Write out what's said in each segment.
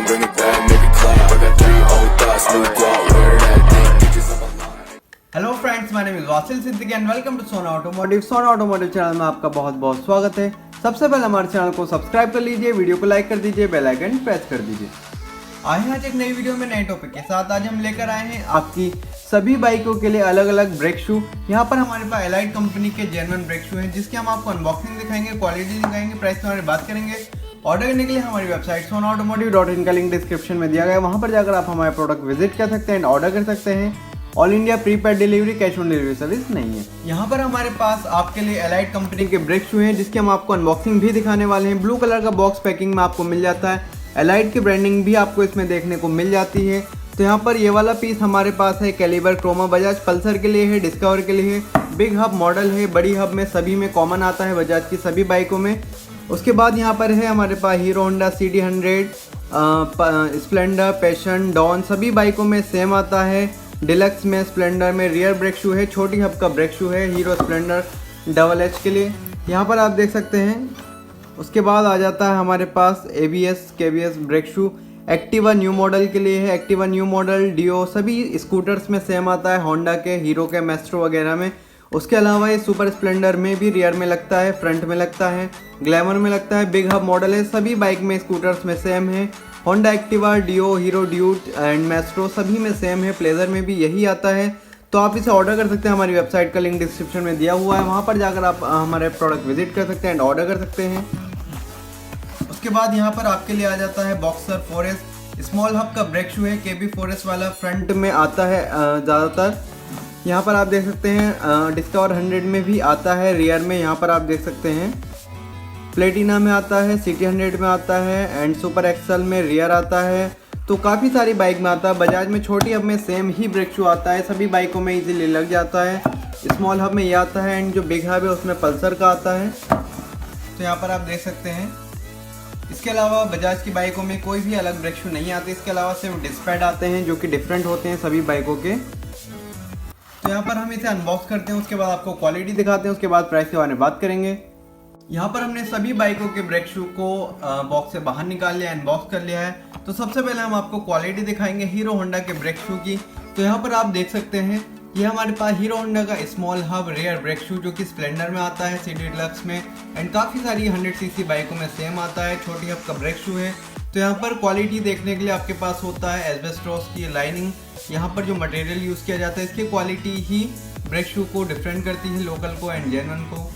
down, bring it back, make it clap. I got 3 old thoughts, new guap, where that thing, bitches up online. Hello friends, my name is Wasil Siddiqui and welcome to Sona automotive. Sona automotive channel में आपका बहुत बहुत स्वागत है। सबसे पहले हमारे channel को सब्सक्राइब कर लीजिए, वीडियो को लाइक कर दीजिए, बेल आइकन प्रेस कर दीजिए। आए हैं आज एक नई वीडियो में नए टॉपिक के साथ। आज हम लेकर आए हैं आपकी सभी बाइकों के लिए अलग अलग ब्रेक शू। यहाँ पर हमारे पास एलाइड कंपनी के जेन्युइन ब्रेक शू हैं, जिसकी हम आपको अनबॉक्सिंग दिखाएंगे, क्वालिटी दिखाएंगे, प्राइस के बारे में बात करेंगे। ऑर्डर करने के लिए हमारी वेबसाइट sonaautomotive.in का लिंक डिस्क्रिप्शन में दिया गया है, वहाँ पर जाकर आप हमारे प्रोडक्ट विजिट कर सकते हैं, ऑर्डर कर सकते हैं। All India prepaid delivery, cash on delivery service नहीं है। यहाँ पर हमारे पास आपके लिए एलाइड कंपनी के ब्रेक शू हैं, जिसकी हम आपको अनबॉक्सिंग भी दिखाने वाले हैं। ब्लू कलर का बॉक्स पैकिंग में आपको मिल जाता है। एलाइड की ब्रांडिंग भी आपको इसमें देखने को मिल जाती है। तो यहाँ पर ये वाला पीस हमारे पास है कैलिबर क्रोमा, बजाज पल्सर के लिए है, डिस्कवर के लिए है। बिग हब मॉडल है, बड़ी हब में सभी में कॉमन आता है, बजाज की सभी बाइकों में। उसके बाद यहाँ पर है हमारे पास Hero Honda CD100, Splendor, Passion, Dawn सभी बाइकों में सेम आता है। डिलक्स में, स्प्लेंडर में रियर ब्रेक शू है, छोटी हब का ब्रेक शू है हीरो स्प्लेंडर डबल एच के लिए, यहाँ पर आप देख सकते हैं। उसके बाद आ जाता है हमारे पास ABS KBS brake shoe, Activa new model के लिए है। एक्टिवा न्यू मॉडल, डियो सभी स्कूटर्स में सेम आता है, होंडा के, हीरो के, मेस्ट्रो वगैरह में। उसके अलावा ये सुपर स्प्लेंडर में भी रियर में लगता है, फ्रंट में लगता है, ग्लैमर में लगता है। बिग हब मॉडल है, सभी बाइक में स्कूटर्स में सेम है। Honda Activa, Dio, Hero Duet and Maestro सभी में सेम है। प्लेजर में भी यही आता है। तो आप इसे ऑर्डर कर सकते हैं, हमारी वेबसाइट का लिंक डिस्क्रिप्शन में दिया हुआ है, वहाँ पर जाकर आप हमारे प्रोडक्ट विजिट कर सकते हैं एंड ऑर्डर कर सकते हैं। उसके बाद यहाँ पर आपके लिए आ जाता है बॉक्सर 4S स्मॉल हब का ब्रेक शू है, KB 4S वाला, फ्रंट में आता है ज़्यादातर। यहाँ पर आप देख सकते हैं डिस्कवर 100 में भी आता है, रियर में यहाँ पर आप देख सकते हैं। प्लेटिना में आता है, CT100 में आता है एंड सुपर एक्सल में रियर आता है। तो काफ़ी सारी बाइक में आता है। बजाज में छोटी हब में सेम ही ब्रेक शू आता है, सभी बाइकों में इजीली लग जाता है। स्मॉल हब में ये आता है एंड जो बिग हब है उसमें पल्सर का आता है। तो यहाँ पर आप देख सकते हैं। इसके अलावा बजाज की बाइकों में कोई भी अलग ब्रेक शू नहीं आते, इसके अलावा सिर्फ डिस्क पैड आते हैं जो कि डिफरेंट होते हैं सभी बाइकों के। तो यहाँ पर हम इसे अनबॉक्स करते हैं, उसके बाद आपको क्वालिटी दिखाते हैं, उसके बाद प्राइस के बारे में बात करेंगे। यहाँ पर हमने सभी बाइकों के ब्रेक शू को बॉक्स से बाहर निकाल लिया, अनबॉक्स कर लिया है। तो सबसे पहले हम आपको क्वालिटी दिखाएंगे हीरो होंडा के ब्रेक शू की। तो यहाँ पर आप देख सकते हैं, ये हमारे पास हीरो होंडा का small hub rear brake shoe जो कि स्प्लेंडर में आता है, CD डिलक्स में एंड काफ़ी सारी 100cc बाइकों में सेम आता है। छोटी हब का ब्रेक शू है। तो यहाँ पर क्वालिटी देखने के लिए आपके पास होता है एस्बेस्टोस की लाइनिंग। यहाँ पर जो मटेरियल यूज़ किया जाता है, इसकी क्वालिटी ही ब्रेक शू को डिफरेंट करती है लोकल को एंड जेन्युइन को।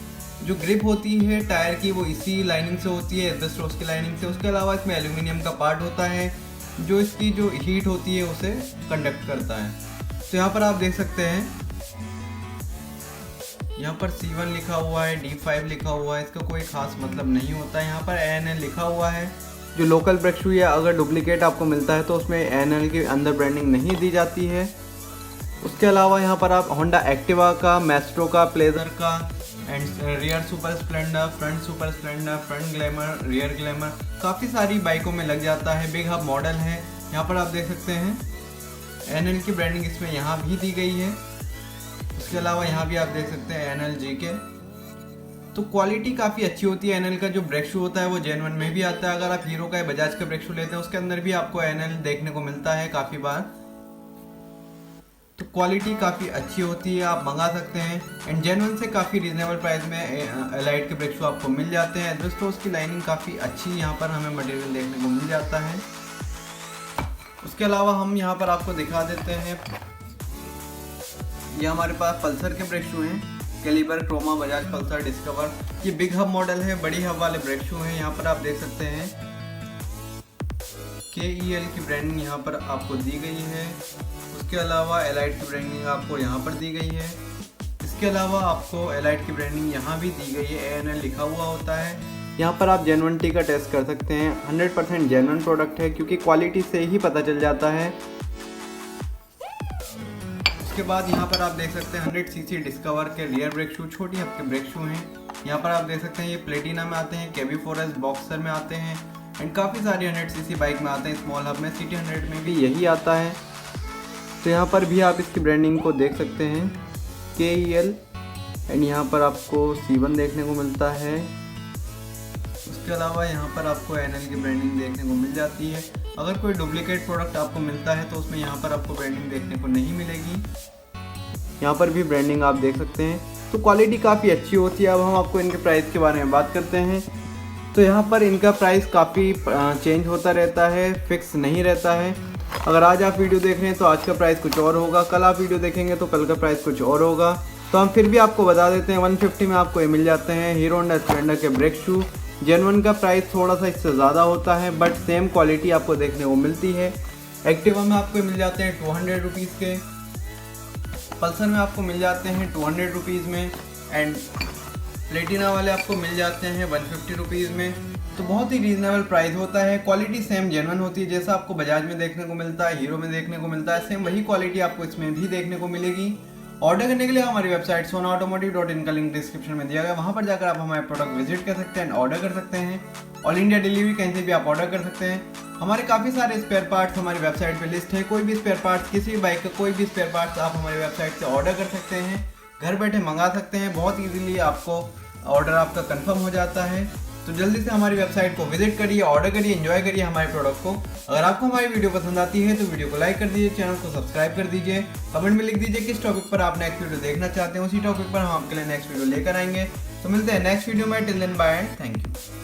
जो ग्रिप होती है टायर की वो इसी लाइनिंग से होती है, एस्बेस्टोस की लाइनिंग से। उसके अलावा इसमें एल्यूमिनियम का पार्ट होता है जो इसकी जो हीट होती है उसे कंडक्ट करता है। तो यहाँ पर आप देख सकते हैं, यहाँ पर C1 लिखा हुआ है, D5 लिखा हुआ है, इसका कोई खास मतलब नहीं होता है। यहाँ पर ANL लिखा हुआ है। जो लोकल ब्रेक शू या अगर डुप्लीकेट आपको मिलता है तो उसमें ANL के अंदर ब्रांडिंग नहीं दी जाती है। उसके अलावा यहाँ पर आप होंडा एक्टिवा का, मेस्ट्रो का, प्लेजर का and rear super Splendor, front super Splendor, front glamour, rear glamour काफ़ी सारी बाइकों में लग जाता है। बिग हब मॉडल है, यहाँ पर आप देख सकते हैं। ANL की ब्रांडिंग इसमें यहाँ भी दी गई है। उसके अलावा यहाँ भी आप देख सकते हैं ANL GK। तो क्वालिटी काफ़ी अच्छी होती है। ANL का जो ब्रेक शू होता है वो जेन्युइन में भी आता है। अगर आप हीरो का या बजाज का ब्रेक शू लेते हैं उसके अंदर भी आपको ANL देखने को मिलता है काफ़ी बार। तो क्वालिटी काफ़ी अच्छी होती है, आप मंगा सकते हैं एंड जेन्युइन से काफ़ी रीजनेबल प्राइस में एलाइड के ब्रेक शू आपको मिल जाते हैं। एस्बेस्टोस की लाइनिंग काफ़ी अच्छी यहाँ पर हमें मटेरियल देखने को मिल जाता है। उसके अलावा हम यहाँ पर आपको दिखा देते हैं, ये हमारे पास पल्सर के ब्रेक शू हैं, Caliber Croma, Bajaj Pulsar, Discover. ये बिग हब मॉडल है, बड़ी हब वाले ब्रेक शू हैं। यहाँ पर आप देख सकते हैं KEL की ब्रांडिंग यहाँ पर आपको दी गई है। उसके अलावा एलाइड की ब्रांडिंग आपको यहाँ पर दी गई है। इसके अलावा आपको एलाइड की ब्रांडिंग यहाँ भी दी गई है, ANL लिखा हुआ होता है। यहाँ पर आप जेन्युइनिटी का टेस्ट कर सकते हैं। 100% जेन्युइन प्रोडक्ट है क्योंकि क्वालिटी से ही पता चल जाता है। उसके बाद यहाँ पर आप देख सकते हैं 100cc डिस्कवर के रियर ब्रेक शू, छोटी हब के ब्रेक शू हैं। यहाँ पर आप देख सकते हैं ये प्लेटिना में आते हैं, KB 4S बॉक्सर में आते हैं एंड काफ़ी सारी 100cc बाइक में आते हैं। स्मॉल हब में, CT100 में भी यही आता है। तो यहाँ पर भी आप इसकी ब्रांडिंग को देख सकते हैं, KEL एंड यहाँ पर आपको C1 देखने को मिलता है। उसके अलावा यहाँ पर आपको ANL की ब्रांडिंग देखने को मिल जाती है। अगर कोई डुप्लीकेट प्रोडक्ट आपको मिलता है तो उसमें यहाँ पर आपको ब्रांडिंग देखने को नहीं मिलेगी। यहाँ पर भी ब्रांडिंग आप देख सकते हैं। तो क्वालिटी काफ़ी अच्छी होती है। अब हम आपको इनके प्राइस के बारे में बात करते हैं। तो यहाँ पर इनका प्राइस काफ़ी चेंज होता रहता है, फिक्स नहीं रहता है। अगर आज आप वीडियो देख रहे हैं तो आज का प्राइस कुछ और होगा, कल आप वीडियो देखेंगे तो कल का प्राइस कुछ और होगा। तो हम फिर भी आपको बता देते हैं 150 में आपको ये मिल जाते हैं हीरो होंडा स्प्लेंडर के ब्रेक शू। जेन1 का प्राइस थोड़ा सा इससे ज़्यादा होता है, बट सेम क्वालिटी आपको देखने को मिलती है। एक्टिवा में आपको मिल जाते हैं 200 रुपीज़ के, पल्सर में आपको मिल जाते हैं 200 रुपीज़ में, एंड प्लेटिना वाले आपको मिल जाते हैं 150 रुपीज़ में। तो बहुत ही रीजनेबल प्राइस होता है। क्वालिटी सेम जेन्युइन होती है, जैसा आपको बजाज में देखने को मिलता है, हीरो में देखने को मिलता है, सेम वही क्वालिटी आपको इसमें भी देखने को मिलेगी। ऑर्डर करने के लिए हमारी वेबसाइट sonaautomotive.in का लिंक डिस्क्रिप्शन में दिया गया, वहाँ पर जाकर आप हमारे प्रोडक्ट विजिट कर सकते हैं, ऑर्डर कर सकते हैं। ऑल इंडिया डिलीवरी कहीं से भी आप ऑर्डर कर सकते हैं। हमारे काफ़ी सारे स्पेयर पार्ट्स हमारी वेबसाइट पे लिस्ट है। कोई भी स्पेयर पार्ट्स, किसी भी बाइक का कोई भी स्पेयर पार्ट्स आप हमारी वेबसाइट से ऑर्डर कर सकते हैं, घर बैठे मंगा सकते हैं। बहुत ईजीली आपको ऑर्डर आपका कंफर्म हो जाता है। तो जल्दी से हमारी वेबसाइट को विजिट करिए, ऑर्डर करिए, एंजॉय करिए हमारे प्रोडक्ट को। अगर आपको हमारी वीडियो पसंद आती है तो वीडियो को लाइक कर दीजिए, चैनल को सब्सक्राइब कर दीजिए, कमेंट में लिख दीजिए किस टॉपिक पर आप नेक्स्ट वीडियो देखना चाहते हैं, उसी टॉपिक पर हम आपके लिए नेक्स्ट वीडियो लेकर आएंगे। तो मिलते हैं नेक्स्ट वीडियो में। Till then bye and thank you.